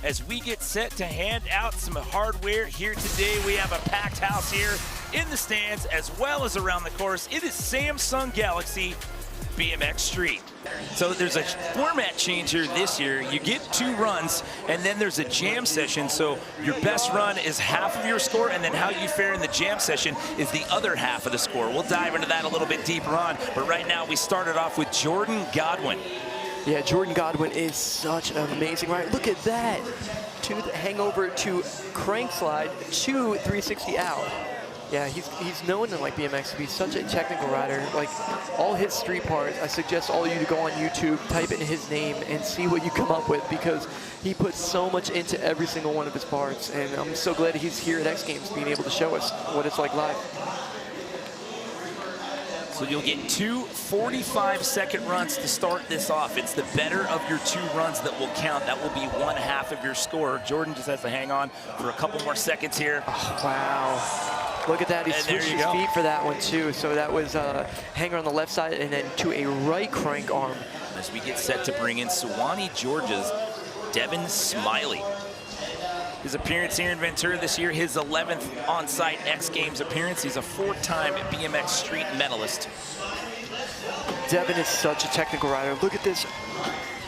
as we get set to hand out some hardware here today. We have a packed house here in the stands as well as around the course. It is Samsung Galaxy BMX Street. So there's a format change here this year. You get 2 runs, and then there's a jam session. So your best run is half of your score, and then how you fare in the jam session is the other half of the score. We'll dive into that a little bit deeper on, but right now we started off with Jordan Godwin. Yeah, Jordan Godwin is such an amazing rider. Look at that. To the hangover to crank slide to 360 out. Yeah, he's known in like BMX to be such a technical rider. Like all his street parts, I suggest all of you to go on YouTube, type in his name, and see what you come up with, because he puts so much into every single one of his parts. And I'm so glad he's here at X Games, being able to show us what it's like live. So you'll get 2 45-second runs to start this off. It's the better of your 2 runs that will count. That will be 1/2 of your score. Jordan just has to hang on for a couple more seconds here. Oh, wow. Look at that, he switched his feet for that one too. So that was hanger on the left side and then to a right crank arm. As we get set to bring in Sewanee, Georgia's Devin Smiley. His appearance here in Ventura this year, his 11th on-site X Games appearance. He's a 4-time BMX Street medalist. Devin is such a technical rider. Look at this.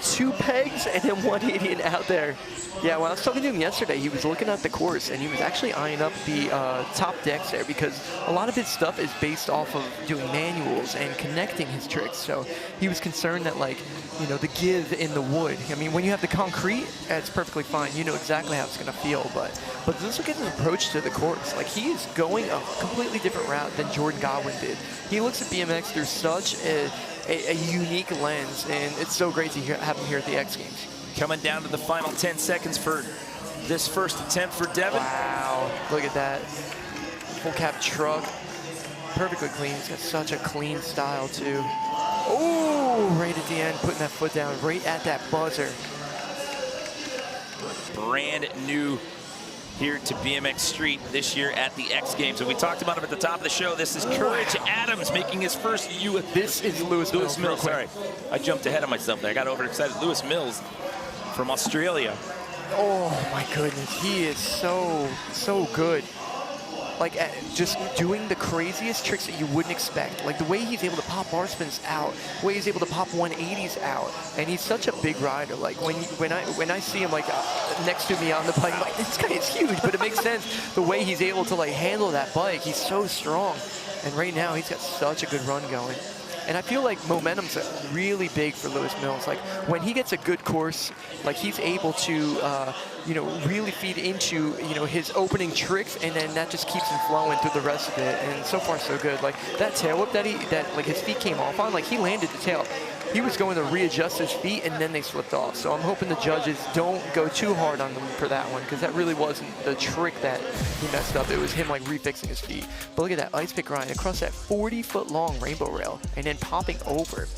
2 pegs and then 180 out there. Yeah, when I was talking to him yesterday, he was looking at the course and he was actually eyeing up the top decks there, because a lot of his stuff is based off of doing manuals and connecting his tricks. So he was concerned that, like, you know, the give in the wood. I mean, when you have the concrete, it's perfectly fine. You know exactly how it's going to feel. But just look at his approach to the course. Like, he is going a completely different route than Jordan Godwin did. He looks at BMX through such a unique lens, and it's so great to have him here at the X Games. Coming down to the final 10 seconds for this first attempt for Devin. Wow, look at that. Full cap truck, perfectly clean. He's got such a clean style too. Oh, right at the end, putting that foot down, right at that buzzer. Brand new here to BMX Street this year at the X Games. And we talked about him at the top of the show. This is Courage Adams making his first This is Lewis Mills. Sorry, I jumped ahead of myself there. I got overexcited. Lewis Mills from Australia. Oh my goodness, he is so good. Like, just doing the craziest tricks that you wouldn't expect. Like the way he's able to pop bar spins out, the way he's able to pop 180s out, and he's such a big rider. Like when I see him like next to me on the bike, I'm like, this guy is huge, but it makes sense the way he's able to like handle that bike. He's so strong, and right now he's got such a good run going. And I feel like momentum's really big for Lewis Mills. Like when he gets a good course, like he's able to, you know, really feed into, you know, his opening tricks, and then that just keeps him flowing through the rest of it. And so far so good. Like that tail whip that like his feet came off on, like he landed the tail. He was going to readjust his feet, and then they slipped off. So I'm hoping the judges don't go too hard on him for that one, because that really wasn't the trick that he messed up. It was him like refixing his feet. But look at that ice pick grind across that 40-foot long rainbow rail, and then popping over.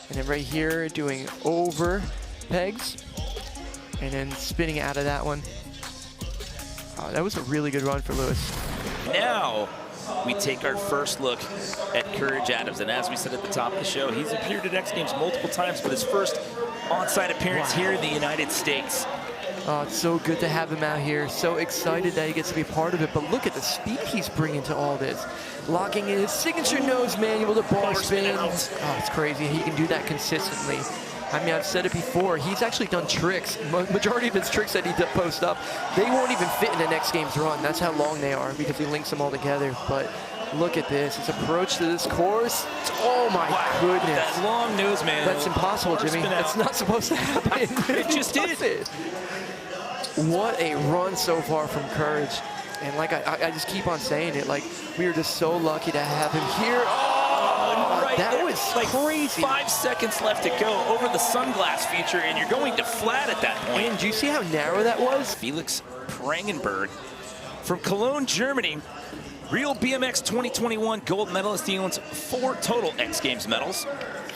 And then right here doing over pegs, and then spinning out of that one. That was a really good run for Lewis. Now we take our first look at Courage Adams. And as we said at the top of the show, he's appeared at X Games multiple times, but his first on-site appearance here in the United States. Oh, it's so good to have him out here. So excited that he gets to be a part of it. But look at the speed he's bringing to all this. Locking in his signature nose manual to bar spin. Oh, it's crazy. He can do that consistently. I mean, I've said it before. He's actually done tricks. Majority of his tricks that he posts up, they won't even fit in the X Games run. That's how long they are, because he links them all together. But look at this. His approach to this course. Oh, my goodness. That long nose manual. That's impossible, Jimmy. That's not supposed to happen. It just did. What a run so far from Courage. And like I just keep on saying it, like we are just so lucky to have him here. Oh, right that there. was like crazy. 5 seconds left to go over the sunglass feature, and you're going to flat at that point. And do you see how narrow that was? Felix Prangenberg from Cologne, Germany. Real BMX 2021 gold medalist. He owns 4 total X Games medals.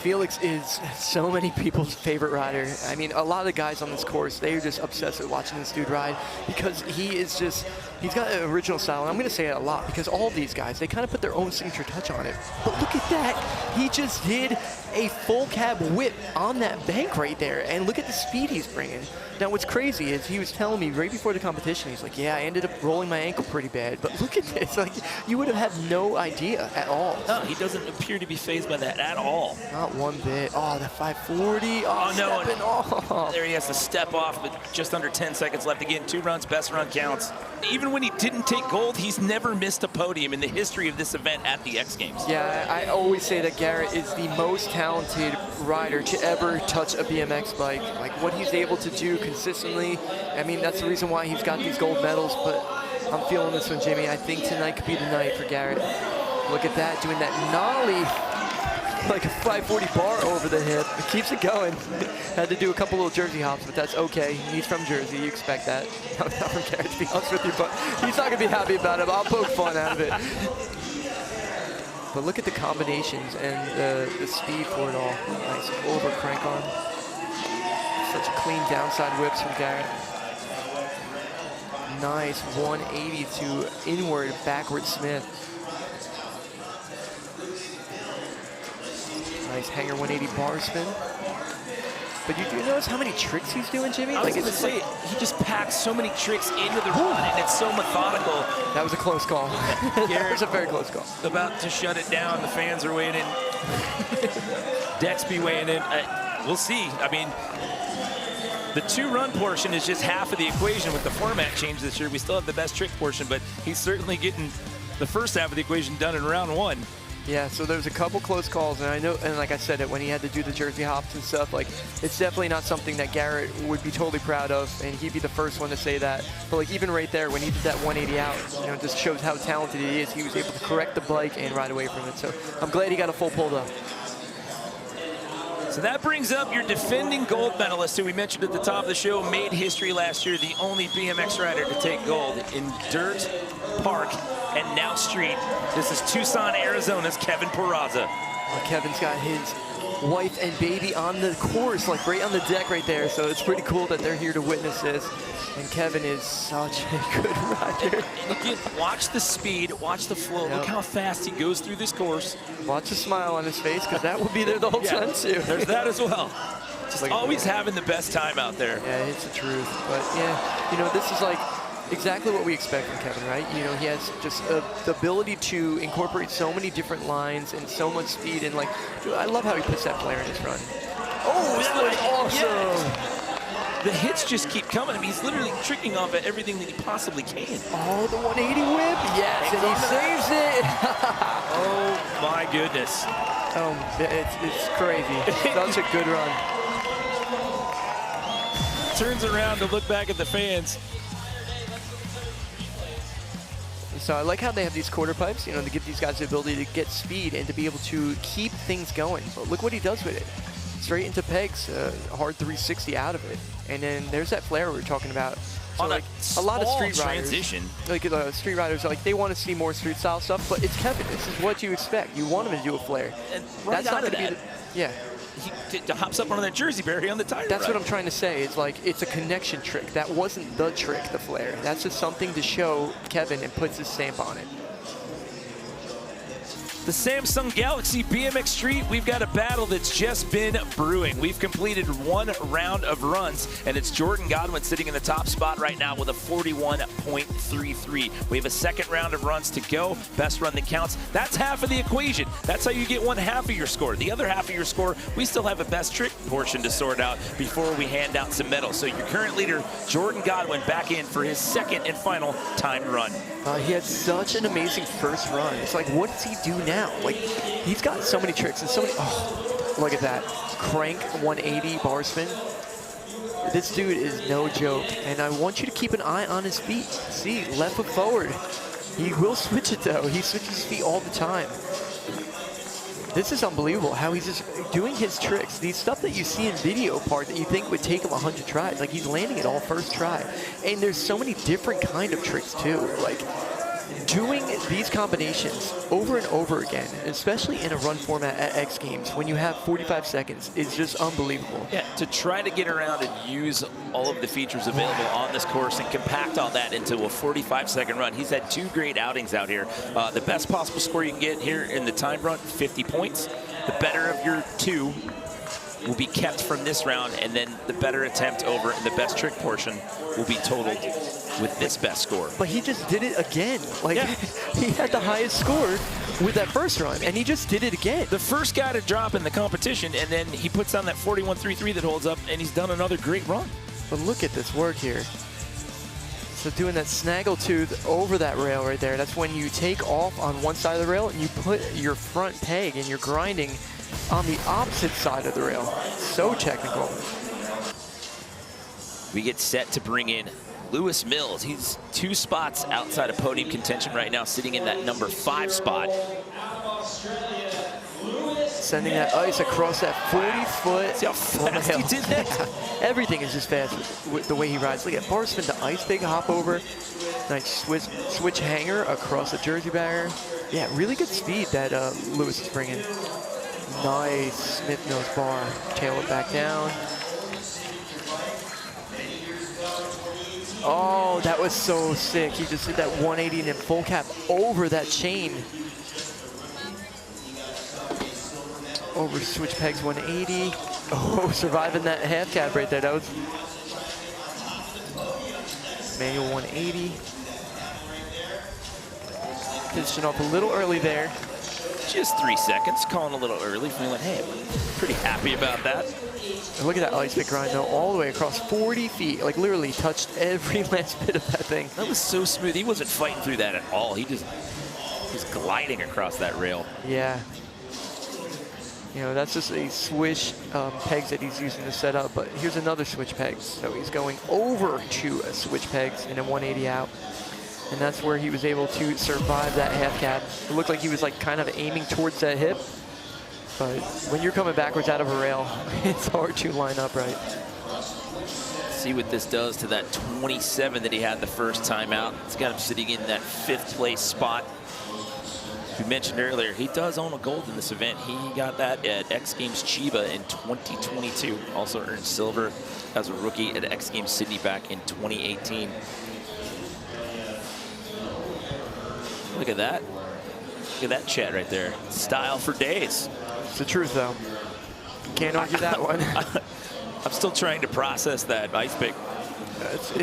Felix is so many people's favorite rider. I mean, a lot of the guys on this course, they're just obsessed with watching this dude ride because he is just, he's got an original style, and I'm going to say it a lot because all of these guys, they kind of put their own signature touch on it. But look at that. He just did a full cab whip on that bank right there, and look at the speed he's bringing. Now, what's crazy is he was telling me right before the competition, he's like, yeah, I ended up rolling my ankle pretty bad, but look at this. Like, you would have had no idea at all. No, he doesn't appear to be fazed by that at all. Not one bit. Oh, the 540. Oh, no. stepping off. There he has to step off with just under 10 seconds left. Again, 2 runs, best run counts. Even when he didn't take gold, he's never missed a podium in the history of this event at the X Games. Yeah, I always say that Garrett is the most talented rider to ever touch a BMX bike. Like, what he's able to do consistently, I mean, that's the reason why he's got these gold medals, but I'm feeling this one, Jimmy. I think tonight could be the night for Garrett. Look at that, doing that nollie, like a 540 bar over the hip. It keeps it going. Had to do a couple little Jersey hops, but that's okay. He's from Jersey, you expect that. Not from Garrett, to be honest with you, but he's not gonna be happy about it. I'll poke fun out of it. But look at the combinations and the speed for it all. Nice over crank arm. Such a clean downside whips from Garrett. Nice 180 to inward backward Smith. Nice hanger 180 bar spin. But you do notice how many tricks he's doing, Jimmy? I was going to say, he just packs so many tricks into the run, and it's so methodical. That was a close call. That was a very close call. About to shut it down. The fans are weighing in. Dexby weighing in. We'll see. I mean, the 2-run portion is just half of the equation with the format change this year. We still have the best trick portion, but he's certainly getting the first half of the equation done in round 1. Yeah, so there's a couple close calls, and I know, and like I said, when he had to do the Jersey hops and stuff, like, it's definitely not something that Garrett would be totally proud of, and he'd be the first one to say that. But like, even right there, when he did that 180 out, you know, it just shows how talented he is. He was able to correct the bike and ride away from it. So I'm glad he got a full pull though. So that brings up your defending gold medalist, who we mentioned at the top of the show, made history last year, the only BMX rider to take gold in dirt, park, and now street. This is Tucson, Arizona's Kevin Peraza. Well, Kevin's got his wife and baby on the course, like right on the deck right there. So it's pretty cool that they're here to witness this. And Kevin is such a good rider. And again, watch the speed, watch the flow. Yep. Look how fast he goes through this course. Watch the smile on his face, because that will be there the whole time too. There's that as well. Just like, always having the best time out there. Yeah, it's the truth. But yeah, you know, this is like exactly what we expect from Kevin, right? You know, he has just the ability to incorporate so many different lines and so much speed. And like, I love how he puts that flare in his run. Oh, that was awesome. Yeah. The hits just keep coming. I mean, he's literally tricking off at everything that he possibly can. Oh, the 180 whip. Yes, and he saves it. Oh, my goodness. It's crazy. Such a good run. Turns around to look back at the fans. So I like how they have these quarter pipes, you know, to give these guys the ability to get speed and to be able to keep things going. But look what he does with it. Straight into pegs, hard 360 out of it. And then there's that flare we were talking about. So on like a lot of street riders, transition. like street riders, like they want to see more street style stuff, but it's Kevin. This is what you expect. You want him to do a flare. And right That's not out going of to be that, yeah. he hops up onto that Jersey berry on the tire. That's what I'm trying to say. It's like, it's a connection trick. That wasn't the trick, the flare. That's just something to show Kevin and puts his stamp on it. The Samsung Galaxy BMX Street, we've got a battle that's just been brewing. We've completed 1 round of runs, and it's Jordan Godwin sitting in the top spot right now with a 41.33. We have a second round of runs to go. Best run that counts. That's half of the equation. That's how you get 1/2 of your score. The other half of your score, we still have a best trick portion to sort out before we hand out some medals. So your current leader, Jordan Godwin, back in for his second and final timed run. He had such an amazing first run. It's like, what does he do now? Like, he's got so many tricks and so many, oh, look at that. Crank 180 bar spin. This dude is no joke. And I want you to keep an eye on his feet. See, left foot forward. He will switch it though. He switches his feet all the time. This is unbelievable how he's just doing his tricks. These stuff that you see in video part that you think would take him 100 tries. Like, he's landing it all first try. And there's so many different kind of tricks too. Like, doing these combinations over and over again, especially in a run format at X Games, when you have 45 seconds, is just unbelievable. Yeah, to try to get around and use all of the features available on this course and compact all that into a 45-second run. He's had 2 great outings out here. The best possible score you can get here in the time run, 50 points. The better of your 2 will be kept from this round, and then the better attempt over in the best trick portion will be totaled with this best score. But he just did it again. Like, yeah. He had the highest score with that first run, and he just did it again. The first guy to drop in the competition, and then he puts on that 41.33 that holds up, and he's done another great run. But look at this work here. So doing that snaggle tooth over that rail right there, that's when you take off on one side of the rail and you put your front peg and you're grinding on the opposite side of the rail. So technical. We get set to bring in Lewis Mills. He's 2 spots outside of podium contention right now, sitting in that number 5 spot. Sending that ice across that 40-foot. See how fast he did that? Everything is just fast with the way he rides. Look at bar spin to ice big hop over. Nice switch hanger across the jersey barrier. Yeah, really good speed that Lewis is bringing. Nice Smith nose bar. Tail it back down. Oh, that was so sick. He just did that 180 and then full cap over that chain. Over switch pegs 180. Oh, surviving that half cap right there. That was manual 180. Finishing off a little early there. Just 3 seconds, calling a little early. We went, hey, I'm pretty happy about that. And look at that ice pick grind though, all the way across 40 feet. Like literally touched every last bit of that thing. That was so smooth. He wasn't fighting through that at all. He was gliding across that rail. Yeah. You know, that's just a switch pegs that he's using to set up, but here's another switch pegs. So he's going over to a switch pegs and a 180 out. And that's where he was able to survive that half cap. It looked like he was like kind of aiming towards that hip, but when you're coming backwards out of a rail, it's hard to line up right. See what this does to that 27 that he had the first time out. It's got him sitting in that 5th place spot. We mentioned earlier, he does own a gold in this event. He got that at X Games Chiba in 2022. Also earned silver as a rookie at X Games Sydney back in 2018. Look at that. Look at that chat right there. Style for days. It's the truth, though. Can't argue that one. I'm still trying to process that ice pick.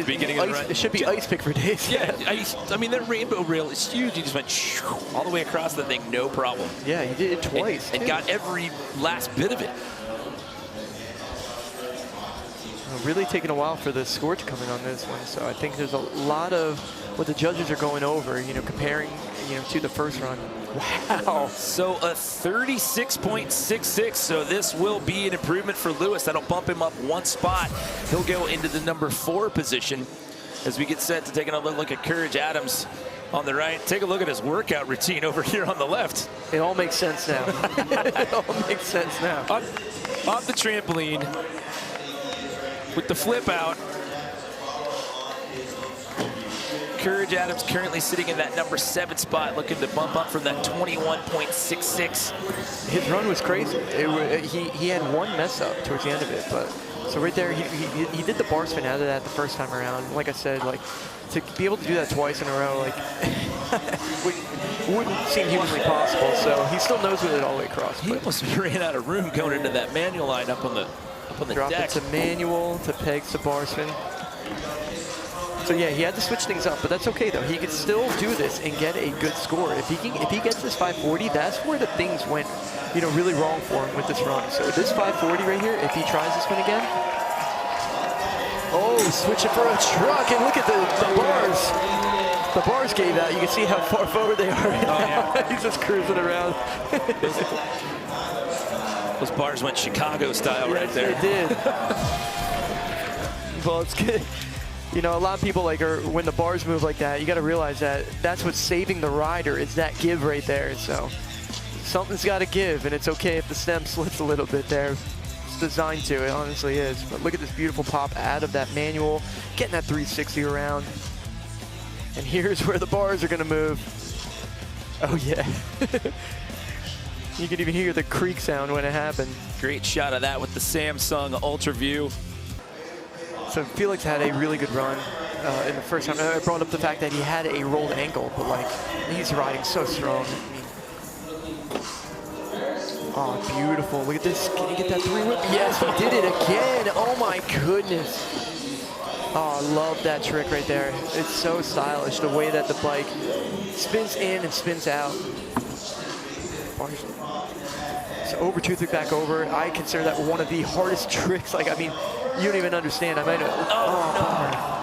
Beginning of the run. It should be ice pick for days. Yeah, I mean, that rainbow rail is huge. He just went all the way across the thing, no problem. Yeah, he did it twice. And got every last bit of it. Really taking a while for the score to come in on this one, so I think there's a lot of what the judges are going over, you know, comparing, you know, to the first run. Wow. So a 36.66, so this will be an improvement for Lewis. That'll bump him up 1 spot. He'll go into the number 4 position as we get set to take another look at Courage Adams on the right. Take a look at his workout routine over here on the left. It all makes sense now. It all makes sense now. Off the trampoline with the flip out. Courage Adams currently sitting in that number 7 spot, looking to bump up from that 21.66. His run was crazy. He had one mess up towards the end of it, but so right there, he did the bar spin out of that the first time around. Like I said, like to be able to do that twice in a row, like wouldn't seem humanly possible. So he still knows with it all the way across. He almost ran out of room going into that manual line up on the Drop deck. it to manual, to pegs, to bar spin. So yeah, he had to switch things up, but that's okay though. He could still do this and get a good score. If he gets this 540, that's where the things went, you know, really wrong for him with this run. So this 540 right here, if he tries this one again, oh, switch it for a truck, and look at the bars. The bars gave out. You can see how far forward they are right now. Yeah. He's just cruising around. Those bars went Chicago style right there. They did. Well, it's good. You know, a lot of people like when the bars move like that, you got to realize that that's what's saving the rider is that give right there. So something's got to give, and it's okay if the stem slips a little bit there. It's designed to, it honestly is. But look at this beautiful pop out of that manual, getting that 360 around. And here's where the bars are gonna move. Oh yeah. You can even hear the creak sound when it happened. Great shot of that with the Samsung Ultra View. So Felix had a really good run in the first time. I brought up the fact that he had a rolled ankle, but like, he's riding so strong. I mean, oh, beautiful. Look at this. Can he get that 3-whip? Yes, he did it again. Oh my goodness. Oh, I love that trick right there. It's so stylish, the way that the bike spins in and spins out. So over 2-3 back over. I consider that one of the hardest tricks. Like, I mean, you don't even understand. I might have, oh,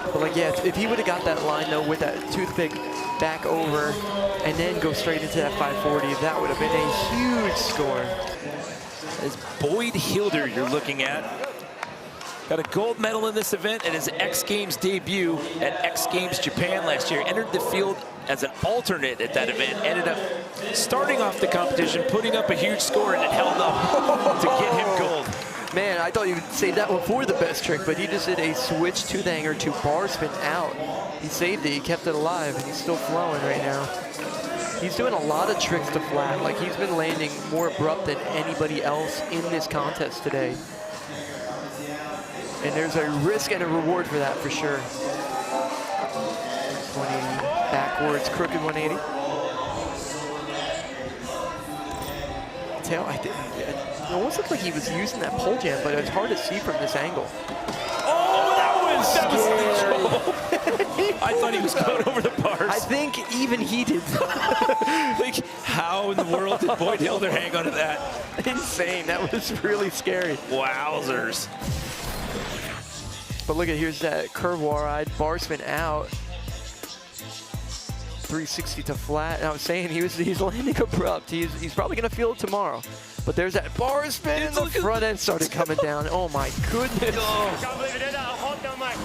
no. But like, yeah, if he would have got that line though with that toothpick back over and then go straight into that 540, that would have been a huge score. It's Boyd Hilder you're looking at. Got a gold medal in this event at his X Games debut at X Games Japan last year. Entered the field as an alternate at that event. Ended up starting off the competition, putting up a huge score, and it held up to get him gold. Man, I thought you would say that one for the best trick, but he just did a switch tooth hanger to bar spin out. He saved it, he kept it alive, and he's still flowing right now. He's doing a lot of tricks to flat. Like, he's been landing more abrupt than anybody else in this contest today. And there's a risk and a reward for that, for sure. 180, backwards, crooked 180. Tail, it almost looked like he was using that pole jam, but it's hard to see from this angle. Oh, that was I thought he was going over the bars. I think even he did. Like, how in the world did Boyd Hilder hang onto that? Insane, that was really scary. Wowzers. But look at, here's that curve wall ride, bar spin out. 360 to flat. And I was saying he's landing abrupt. He's probably gonna feel it tomorrow. But there's that bar spin and the front end started coming down. Oh my goodness. I can't believe it did that. Hot done, mate.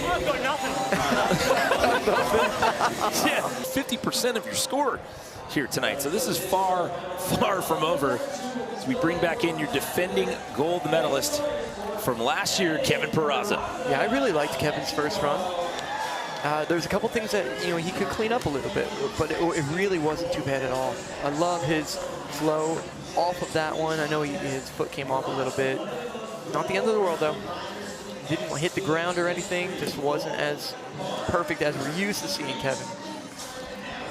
I've got nothing. Yeah, 50% of your score here tonight. So this is far, far from over. As we bring back in your defending gold medalist from last year, Kevin Peraza. Yeah, I really liked Kevin's first run. There's a couple things that, you know, he could clean up a little bit, but it really wasn't too bad at all. I love his flow off of that one. I know his foot came off a little bit. Not the end of the world, though. Didn't hit the ground or anything. Just wasn't as perfect as we're used to seeing Kevin.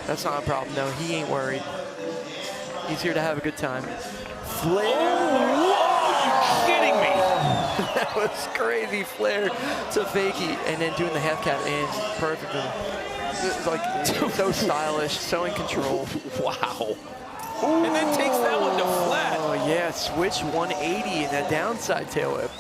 That's not a problem, though. He ain't worried. He's here to have a good time. Flare. Oh, whoa, you kidding me? That was crazy. Flare to fakie and then doing the half cap in perfectly. It's like so stylish, so in control. Wow. And then takes that one to flat. Oh yeah, switch 180 and that downside tail whip.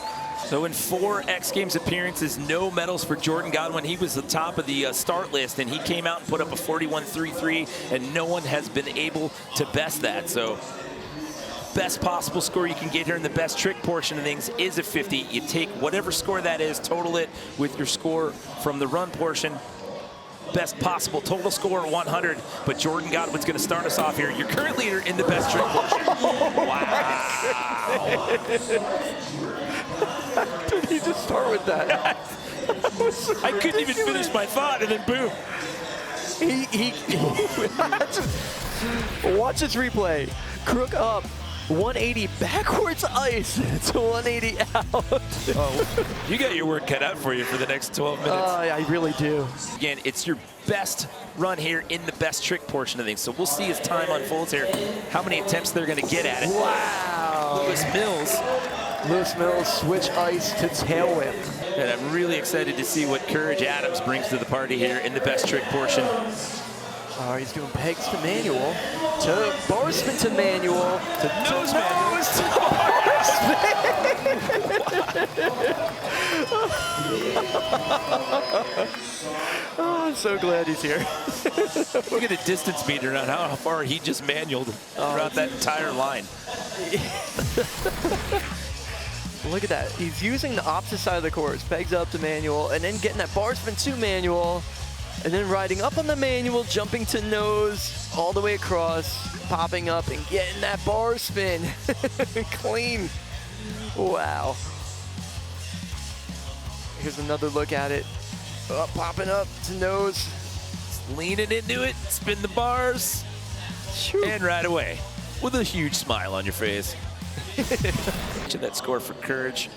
So in 4 X Games appearances, no medals for Jordan Godwin. He was the top of the start list, and he came out and put up a 41.33, and no one has been able to best that. So best possible score you can get here in the best trick portion of things is a 50. You take whatever score that is, total it with your score from the run portion. Best possible total score 100, but Jordan Godwin's going to start us off here. Your current leader in the best trick portion. Wow. Did he just start with that? I couldn't even finish my thought, and then boom. Watch this replay. Crook up, 180 backwards ice to 180 out. Oh, you got your work cut out for you for the next 12 minutes. I really do. Again, it's your best run here in the best trick portion of things. So we'll see as time unfolds here how many attempts they're going to get at it. Wow. Lewis Mills switch ice to tail whip. And I'm really excited to see what Courage Adams brings to the party here in the best trick portion. Oh, he's doing pegs to manual, to bar spin to manual, to nose manual. to bar spin. Oh, I'm so glad he's here. Look at the distance meter on how far he just manualed throughout that entire line. Look at that. He's using the opposite side of the course, pegs up to manual, and then getting that bar spin to manual, and then riding up on the manual, jumping to nose, all the way across, popping up and getting that bar spin. Clean. Wow. Here's another look at it. Popping up to nose. Leaning into it, spin the bars, and right away with a huge smile on your face. To that score for Courage.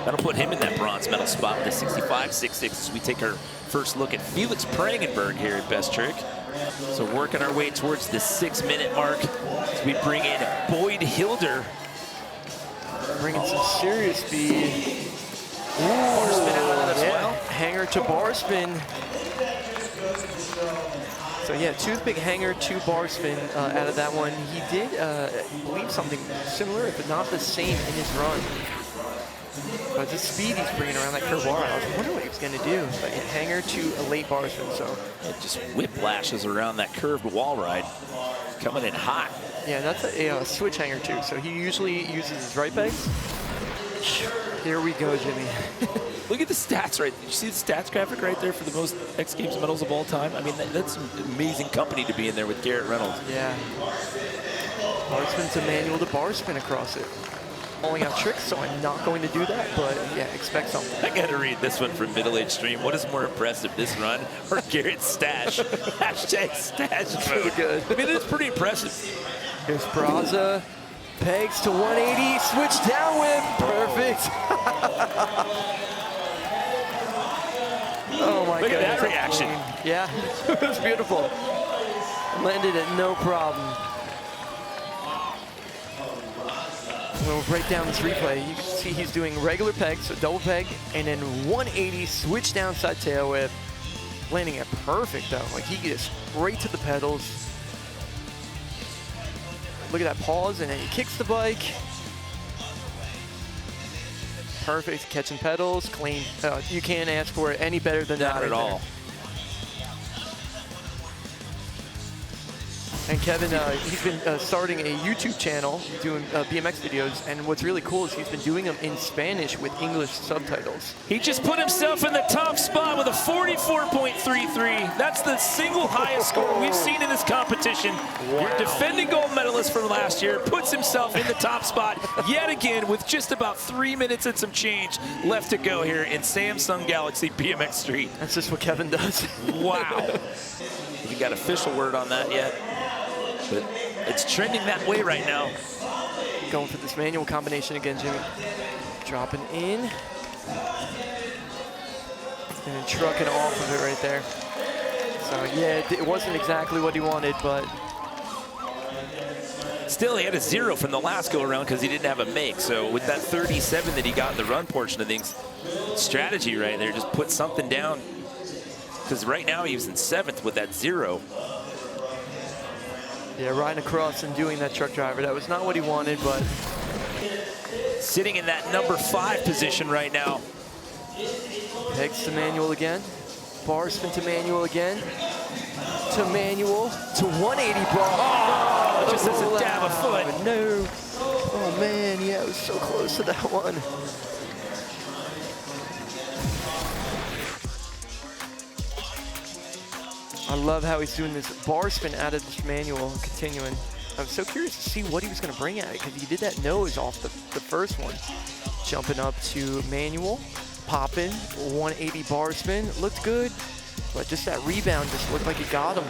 That'll put him in that bronze medal spot with a 65.66 as we take our first look at Felix Prangenberg here at Best Trick. So working our way towards the 6-minute mark as we bring in Boyd Hilder. Bringing some serious speed. Bar spin out of that as Yeah. well. Hanger to bar spin. So yeah, toothpick hanger to bar spin out of that one. He did believe something similar, but not the same in his run. But the speed he's bringing around that curve bar, I was wondering what he was going to do. But yeah, hanger to a late bar spin, so. It just whiplashes around that curved wall ride. Coming in hot. Yeah, that's a switch hanger too. So he usually uses his right pegs. Here we go, Jimmy. Look at the stats right. Did you see the stats graphic right there for the most X Games medals of all time? I mean, that's amazing company to be in there with Garrett Reynolds. Yeah. Bar spin to manual to bar spin across it. Calling out tricks, so I'm not going to do that, but yeah, expect something. I gotta read this one from Middle Age Stream. What is more impressive, this run or Garrett's stash? Hashtag stash mode. Good. I mean, it's pretty impressive. Here's Braza. Pegs to 180, switch down whip, perfect. Oh my Look at goodness. that reaction. Yeah, it was beautiful. Landed it no problem. We'll break down this replay. You can see he's doing regular pegs, so double peg, and then 180, switch downside tail whip. Landing it perfect though. Like he gets right to the pedals. Look at that pause, and then he kicks the bike. Perfect, catching pedals, clean. You can't ask for it any better than that. Not at all. And Kevin, he's been starting a YouTube channel doing BMX videos, and what's really cool is he's been doing them in Spanish with English subtitles. He just put himself in the top spot with a 44.33. That's the single highest score we've seen in this competition. Your defending gold medalist from last year puts himself in the top spot yet again with just about 3 minutes and some change left to go here in Samsung Galaxy BMX Street. That's just what Kevin does. Wow. We got official word on that yet, but it's trending that way right now. Going for this manual combination again, Jimmy. Dropping in. And then trucking off of it right there. So yeah, it wasn't exactly what he wanted, but still, he had a 0 from the last go around because he didn't have a make. So with that 37 that he got in the run portion of things, strategy right there, just put something down. Because right now he was in 7th with that 0. yeah, riding across and doing that truck driver. That was not what he wanted, but Sitting in that number 5 position right now. pegs to manual again. Bar spin to manual again. To manual to 180 bar. Oh, just as a dab of foot. No. Oh man, yeah, it was so close to that one. I love how he's doing this bar spin out of this manual, continuing. I'm so curious to see what he was going to bring at it, because he did that nose off the first one. Jumping up to manual, popping, 180 bar spin, looked good, but just that rebound just looked like he got him.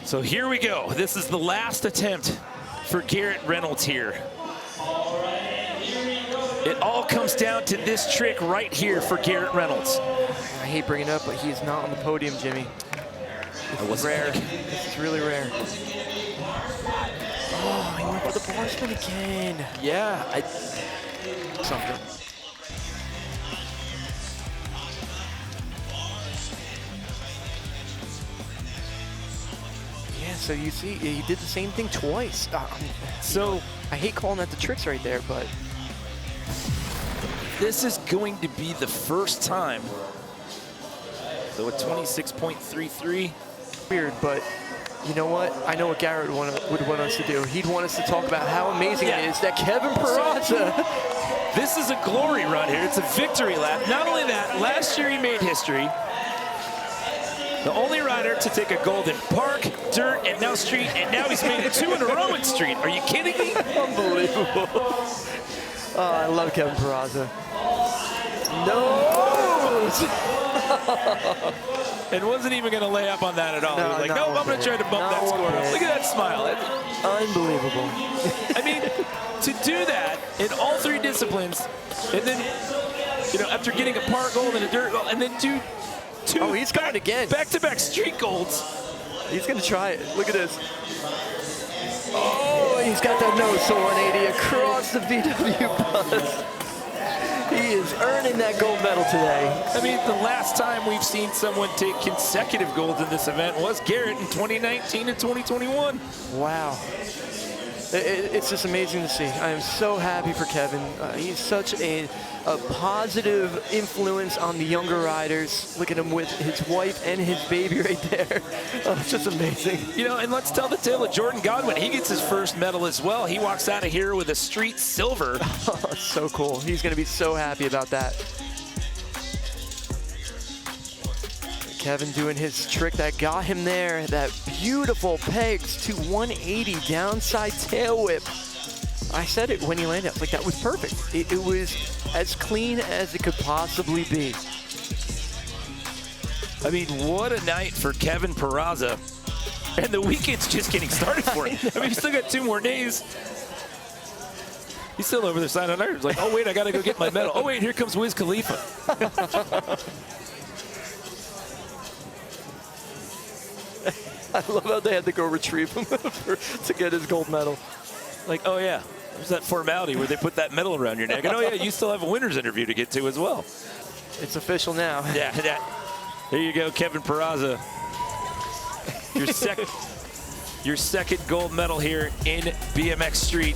So here we go. This is the last attempt for Garrett Reynolds here. It all comes down to this trick right here for Garrett Reynolds. I hate bringing it up, but he is not on the podium, Jimmy. That was Rare. This is really rare. Oh, he went for the bar spin again. Yeah, Something. Yeah, so you see, he did the same thing twice. So I hate calling that the tricks right there, but this is going to be the first time. So a 26.33. weird, but you know what? I know what Garrett would want us to do. He'd want us to talk about how amazing it is that Kevin Peraza. This is a glory run here. It's a victory lap. Not only that, last year he made history. The only rider to take a gold in park, dirt, and now street, and now he's made it 2 in a row in street. Are you kidding me? Unbelievable. Oh, I love Kevin Peraza. Nose! And wasn't even going to lay up on that at all. No, He was like, not nope, one I'm going to bit. try to bump Not that one score up. bit. Look at that smile. Unbelievable. I mean, to do that in all three disciplines, and then, you know, after getting a par gold and a dirt gold, and then do two Oh, he's going again. back-to-back street golds. He's going to try it. Look at this. Oh, he's got that nose to 180 across the VW bus. He is earning that gold medal today. I mean, the last time we've seen someone take consecutive golds in this event was Garrett in 2019 and 2021. Wow. It's just amazing to see. I am so happy for Kevin. He's such a positive influence on the younger riders. Look at him with his wife and his baby right there. Oh, it's just amazing. You know, and let's tell the tale of Jordan Godwin. He gets his first medal as well. He walks out of here with a street silver. Oh, it's so cool. He's going to be so happy about that. Kevin doing his trick that got him there. That beautiful pegs to 180 downside tail whip. I said it when he landed. I was like, that was perfect. It was as clean as it could possibly be. I mean, what a night for Kevin Peraza. And the weekend's just getting started for him. I mean, he's still got 2 more days. He's still over there signing nerves. Like, oh, wait, I got to go get my medal. Oh, wait, here comes Wiz Khalifa. I love how they had to go retrieve him to get his gold medal. Like, oh, yeah, there's that formality where they put that medal around your neck. And, oh, yeah, you still have a winner's interview to get to as well. It's official now. Yeah, there you go, Kevin Peraza. Your second gold medal here in BMX Street.